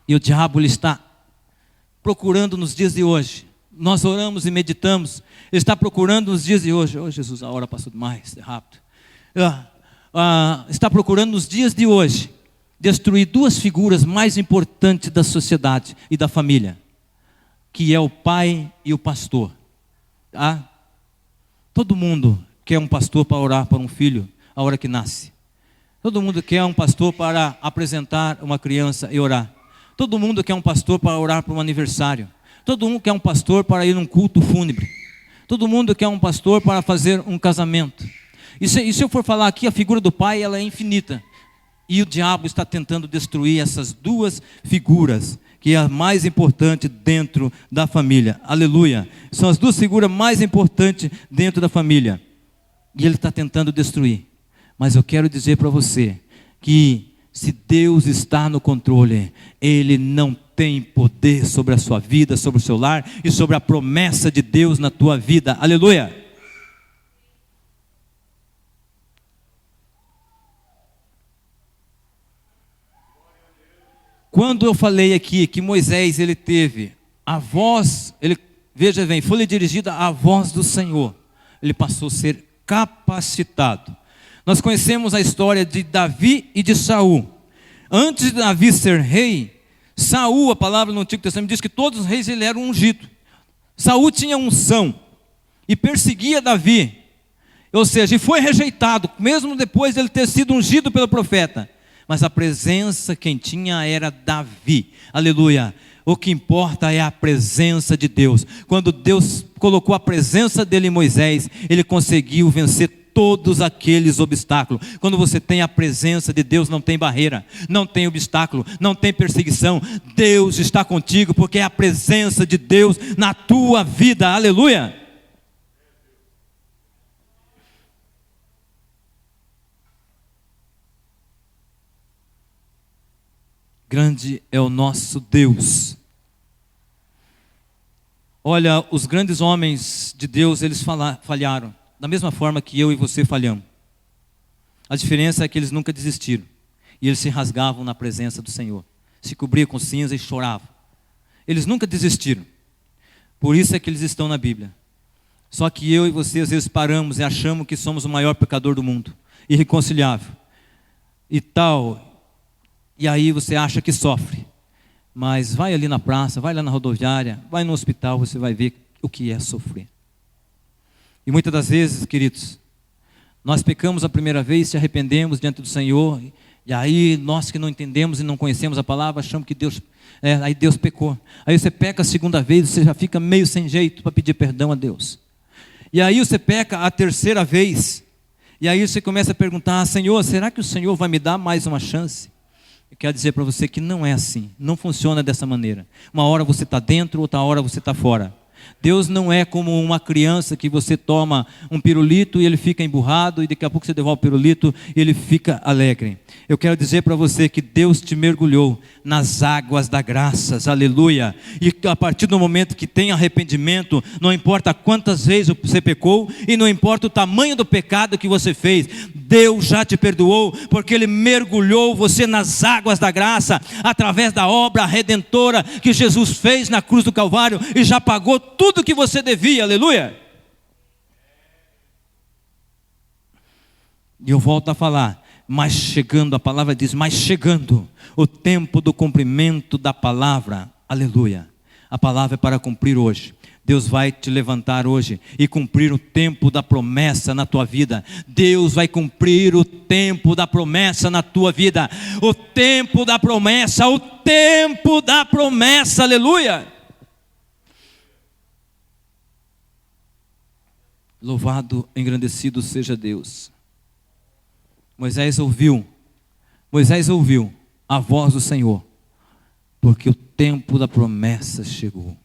E o diabo ele está procurando nos dias de hoje. Nós oramos e meditamos. Ele está procurando nos dias de hoje. Oh Jesus, a hora passou demais, rápido. Está procurando nos dias de hoje destruir 2 figuras mais importantes da sociedade e da família, que é o pai e o pastor. Todo mundo quer um pastor para orar para um filho a hora que nasce. Todo mundo quer um pastor para apresentar uma criança e orar. Todo mundo quer um pastor para orar para um aniversário. Todo mundo quer um pastor para ir num culto fúnebre. Todo mundo quer um pastor para fazer um casamento. E se eu for falar aqui, a figura do pai ela é infinita. E o diabo está tentando destruir essas duas figuras, que é a mais importante dentro da família. Aleluia. São as duas figuras mais importantes dentro da família. E ele está tentando destruir. Mas eu quero dizer para você que se Deus está no controle, Ele não tem poder sobre a sua vida, sobre o seu lar e sobre a promessa de Deus na tua vida. Aleluia. Quando eu falei aqui que Moisés, ele teve a voz, veja bem, foi-lhe dirigida a voz do Senhor, ele passou a ser capacitado. Nós conhecemos a história de Davi e de Saul. Antes de Davi ser rei, Saul, a palavra no Antigo Testamento diz que todos os reis ele era ungido. Saul tinha unção e perseguia Davi, ou seja, e foi rejeitado, mesmo depois de ele ter sido ungido pelo profeta. Mas a presença quem tinha era Davi. Aleluia. O que importa é a presença de Deus. Quando Deus colocou a presença dele em Moisés, ele conseguiu vencer todos aqueles obstáculos. Quando você tem a presença de Deus, não tem barreira, não tem obstáculo, não tem perseguição. Deus está contigo, porque é a presença de Deus na tua vida. Aleluia. Grande é o nosso Deus. Olha, os grandes homens de Deus, eles falharam, da mesma forma que eu e você falhamos. A diferença é que eles nunca desistiram. E eles se rasgavam na presença do Senhor, se cobriam com cinza e choravam. Eles nunca desistiram. Por isso é que eles estão na Bíblia. Só que eu e você às vezes paramos e achamos que somos o maior pecador do mundo, irreconciliável e tal. E aí você acha que sofre. Mas vai ali na praça, vai lá na rodoviária, vai no hospital, você vai ver o que é sofrer. E muitas das vezes, queridos, nós pecamos a primeira vez, se arrependemos diante do Senhor, e aí nós que não entendemos e não conhecemos a palavra, achamos que aí Deus pecou. Aí você peca a segunda vez, você já fica meio sem jeito para pedir perdão a Deus. E aí você peca a terceira vez, e aí você começa a perguntar: Senhor, será que o Senhor vai me dar mais uma chance? Eu quero dizer para você que não é assim, não funciona dessa maneira. Uma hora você está dentro, outra hora você está fora. Deus não é como uma criança que você toma um pirulito e ele fica emburrado, e daqui a pouco você devolve o pirulito e ele fica alegre. Eu quero dizer para você que Deus te mergulhou nas águas da graça, aleluia. E a partir do momento que tem arrependimento, não importa quantas vezes você pecou e não importa o tamanho do pecado que você fez, Deus já te perdoou, porque Ele mergulhou você nas águas da graça, através da obra redentora que Jesus fez na cruz do Calvário, e já pagou tudo que você devia, aleluia. E eu volto a falar, mas chegando, a palavra diz, mas chegando o tempo do cumprimento da palavra, aleluia. A palavra é para cumprir hoje. Deus vai te levantar hoje e cumprir o tempo da promessa na tua vida. Deus vai cumprir o tempo da promessa na tua vida. O tempo da promessa, o tempo da promessa, aleluia. Louvado, engrandecido seja Deus. Moisés ouviu a voz do Senhor, porque o tempo da promessa chegou.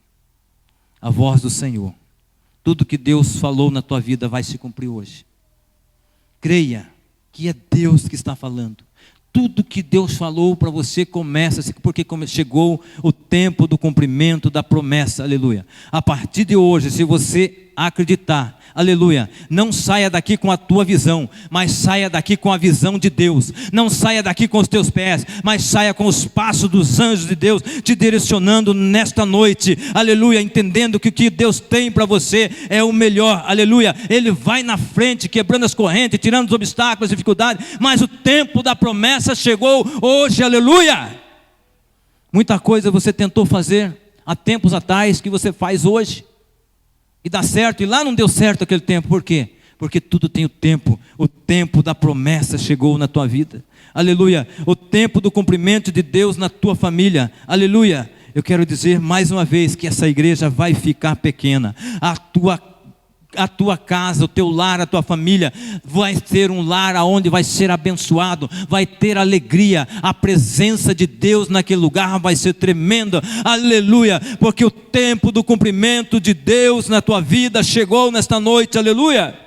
A voz do Senhor. Tudo que Deus falou na tua vida vai se cumprir hoje. Creia que é Deus que está falando. Tudo que Deus falou para você começa, porque chegou o tempo do cumprimento da promessa, aleluia. A partir de hoje, se você acreditar, aleluia, não saia daqui com a tua visão, mas saia daqui com a visão de Deus. Não saia daqui com os teus pés, mas saia com os passos dos anjos de Deus te direcionando nesta noite, aleluia, entendendo que o que Deus tem para você é o melhor, aleluia. Ele vai na frente, quebrando as correntes, tirando os obstáculos, as dificuldades, mas o tempo da promessa chegou hoje, aleluia. Muita coisa você tentou fazer há tempos atrás que você faz hoje e dá certo, e lá não deu certo aquele tempo. Por quê? Porque tudo tem o tempo da promessa chegou na tua vida, aleluia. O tempo do cumprimento de Deus na tua família, aleluia. Eu quero dizer mais uma vez que essa igreja vai ficar pequena, a tua a tua casa, o teu lar, a tua família vai ser um lar onde vai ser abençoado, vai ter alegria, a presença de Deus naquele lugar vai ser tremenda, aleluia, porque o tempo do cumprimento de Deus na tua vida chegou nesta noite, aleluia.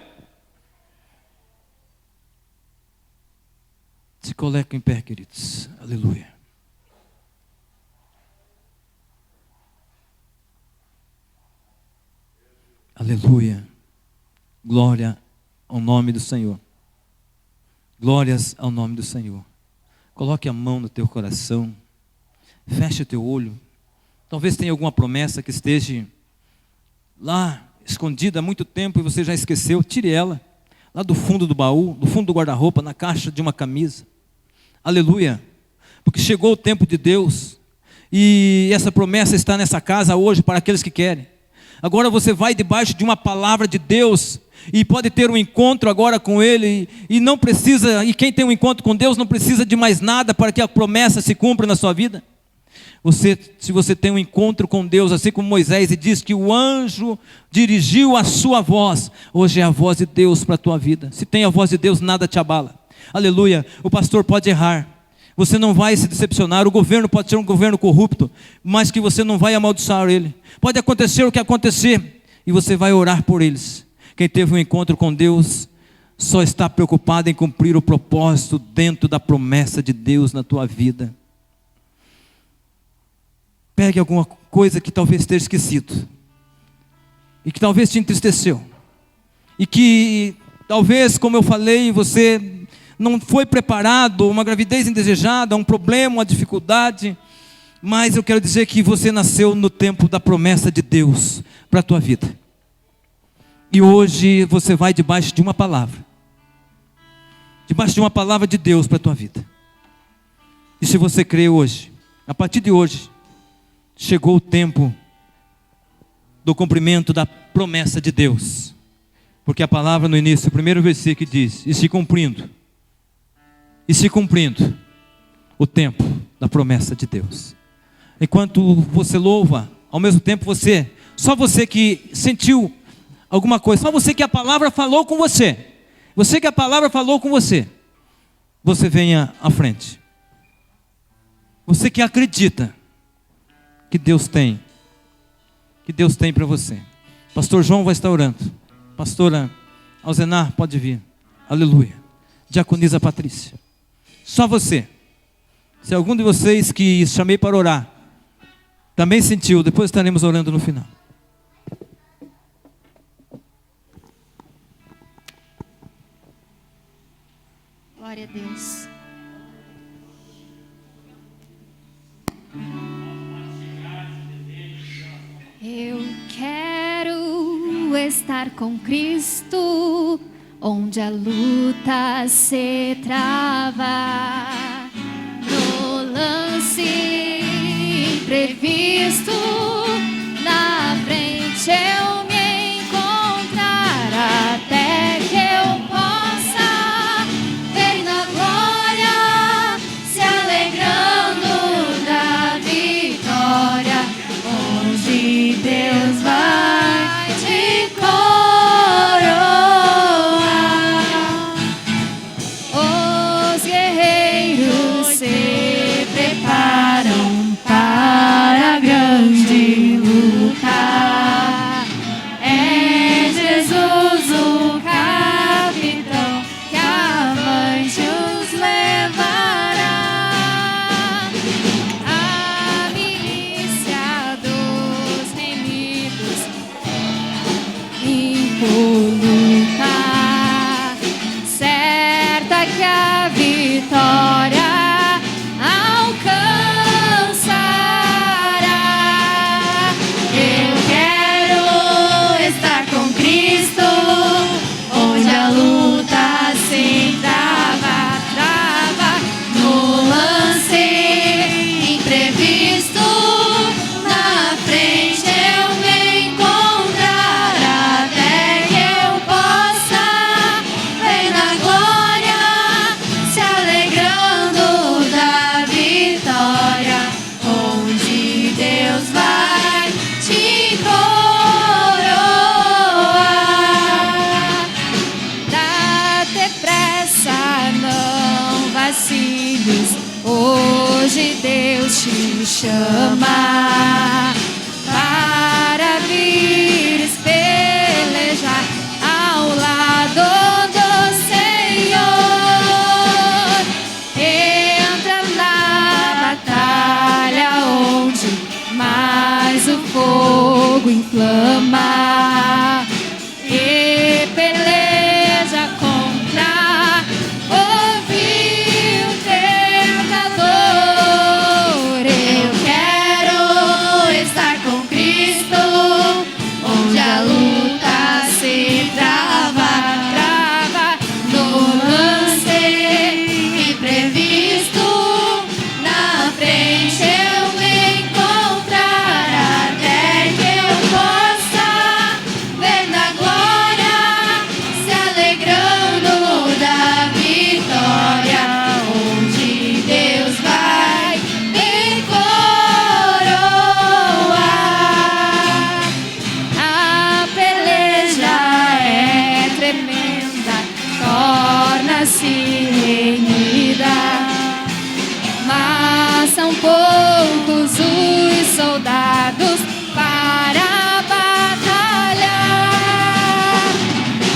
Se coloquem em pé, queridos, aleluia. Aleluia. Glória ao nome do Senhor. Glórias ao nome do Senhor. Coloque a mão no teu coração. Feche o teu olho. Talvez tenha alguma promessa que esteja lá, escondida há muito tempo e você já esqueceu. Tire ela. Lá do fundo do baú, do fundo do guarda-roupa, na caixa de uma camisa. Aleluia. Porque chegou o tempo de Deus. E essa promessa está nessa casa hoje para aqueles que querem. Agora você vai debaixo de uma palavra de Deus e pode ter um encontro agora com Ele e não precisa, e quem tem um encontro com Deus não precisa de mais nada para que a promessa se cumpra na sua vida. Se você tem um encontro com Deus, assim como Moisés, e diz que o anjo dirigiu a sua voz, hoje é a voz de Deus para a tua vida. Se tem a voz de Deus, nada te abala. Aleluia. O pastor pode errar, você não vai se decepcionar. O governo pode ser um governo corrupto, mas que você não vai amaldiçoar ele. Pode acontecer o que acontecer, e você vai orar por eles. Quem teve um encontro com Deus só está preocupado em cumprir o propósito dentro da promessa de Deus na tua vida. Pegue alguma coisa que talvez esteja esquecido, e que talvez te entristeceu, e que talvez, como eu falei, você não foi preparado, uma gravidez indesejada, um problema, uma dificuldade, mas eu quero dizer que você nasceu no tempo da promessa de Deus para a tua vida. E hoje você vai debaixo de uma palavra de Deus para a tua vida. E se você crê hoje, a partir de hoje, chegou o tempo do cumprimento da promessa de Deus. Porque a palavra no início, o primeiro versículo diz: e se cumprindo o tempo da promessa de Deus. Enquanto você louva, ao mesmo tempo só você que sentiu alguma coisa, só você que a palavra falou com você, você venha à frente. Você que acredita que Deus tem para você. Pastor João vai estar orando. Pastora Alzenar pode vir. Aleluia. Diaconisa Patrícia. Só você. Se algum de vocês que chamei para orar também sentiu, depois estaremos orando no final. Glória a Deus. Eu quero estar com Cristo, onde a luta se trava, no lance imprevisto, na frente eu me encontrar, até que eu possa ver na glória, se alegrando da vitória, onde Deus vai te coroar. Os guerreiros se preparam para a grande luta. É Jesus o capitão que avante os levará. A milícia dos remidos impoluta, certa que a vitória alcançará. Eu quero estar com Cristo, onde a luta se trava, no lance imprevisto, na frente eu me encontrar, até que eu te chama para vires pelejar ao lado do Senhor. Entra na batalha onde mais o fogo inflama e peleja contra o vil tentador. Eu quero estar com Cristo, onde a luta se trava no lance imprevisto. Na frente eu me encontrar até que eu possa ver na glória, se alegrando da vitória, onde Deus vai me coroar. A peleja é tremenda, torna-se renhida, mas são poucos os soldados para batalhar.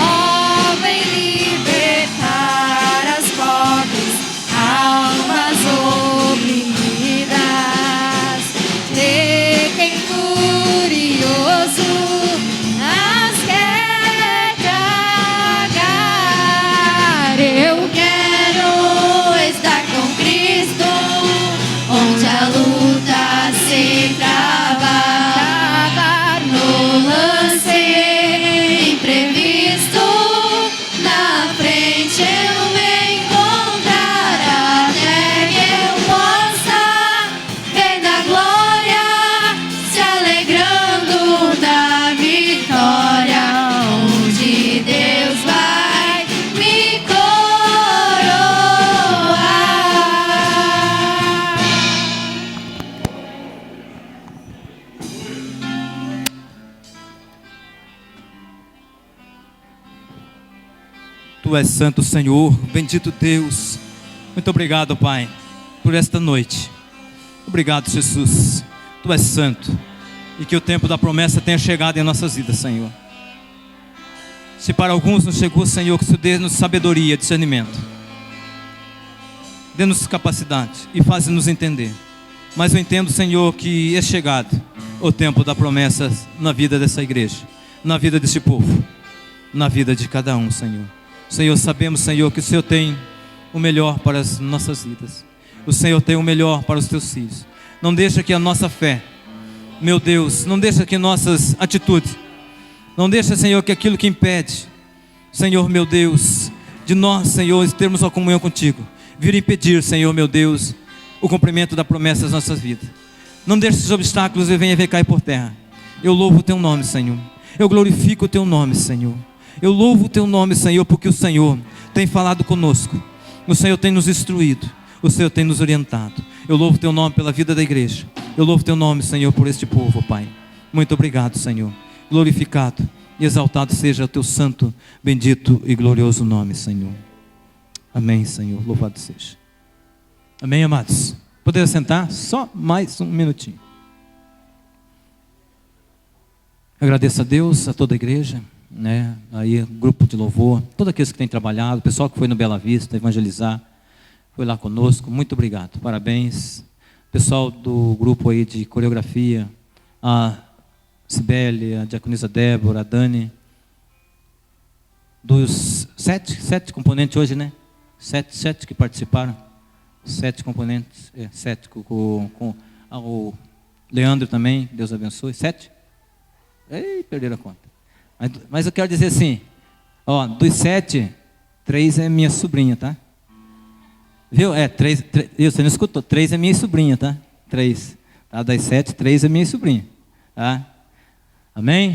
Ó, vem libertar as pobres almas oprimidas, de quem furioso as quer tragar. Eu quero estar com Cristo, onde a luta se trava no lance imprevisto. Na frente eu me encontrar até que eu possa ver na glória, se alegrando da vitória, onde Deus vai me coroar. Tu és santo, Senhor, bendito Deus. Muito obrigado, Pai, por esta noite. Obrigado, Jesus. Tu és santo, e que o tempo da promessa tenha chegado em nossas vidas, Senhor. Se para alguns não chegou, Senhor, que o Senhor dê-nos sabedoria, discernimento, dê-nos capacidade e faz-nos entender. Mas eu entendo, Senhor, que é chegado o tempo da promessa na vida dessa igreja, na vida desse povo, na vida de cada um, Senhor. Senhor, sabemos, Senhor, que o Senhor tem o melhor para as nossas vidas. O Senhor tem o melhor para os teus filhos. Não deixa que a nossa fé, meu Deus, não deixa que nossas atitudes, não deixa, Senhor, que aquilo que impede, Senhor, meu Deus, de nós, Senhor, termos uma comunhão contigo, vir impedir, Senhor, meu Deus, o cumprimento da promessa das nossas vidas. Não deixe esses obstáculos e venha cair por terra. Eu louvo o teu nome, Senhor. Eu glorifico o teu nome, Senhor. Eu louvo o teu nome, Senhor, porque o Senhor tem falado conosco. O Senhor tem nos instruído. O Senhor tem nos orientado. Eu louvo o teu nome pela vida da igreja. Eu louvo o teu nome, Senhor, por este povo, Pai. Muito obrigado, Senhor. Glorificado e exaltado seja o teu santo, bendito e glorioso nome, Senhor. Amém, Senhor. Louvado seja. Amém, amados. Poder sentar? Só mais um minutinho. Agradeço a Deus, a toda a igreja, né? Aí, grupo de louvor, todos aqueles que têm trabalhado, o pessoal que foi no Bela Vista evangelizar, foi lá conosco, muito obrigado, parabéns. Pessoal do grupo aí de coreografia, a Cibele, a diaconisa Débora, a Dani, dos sete componentes hoje, né? Sete que participaram, 7 componentes, 7 com o Leandro também, Deus abençoe, 7? Ei, perderam a conta. Mas eu quero dizer assim, ó, dos 7, 3 é minha sobrinha, tá? Viu? 3, você não escutou? 3 é minha sobrinha, tá? 3. Tá? Das 7, 3 é minha sobrinha, tá? Amém?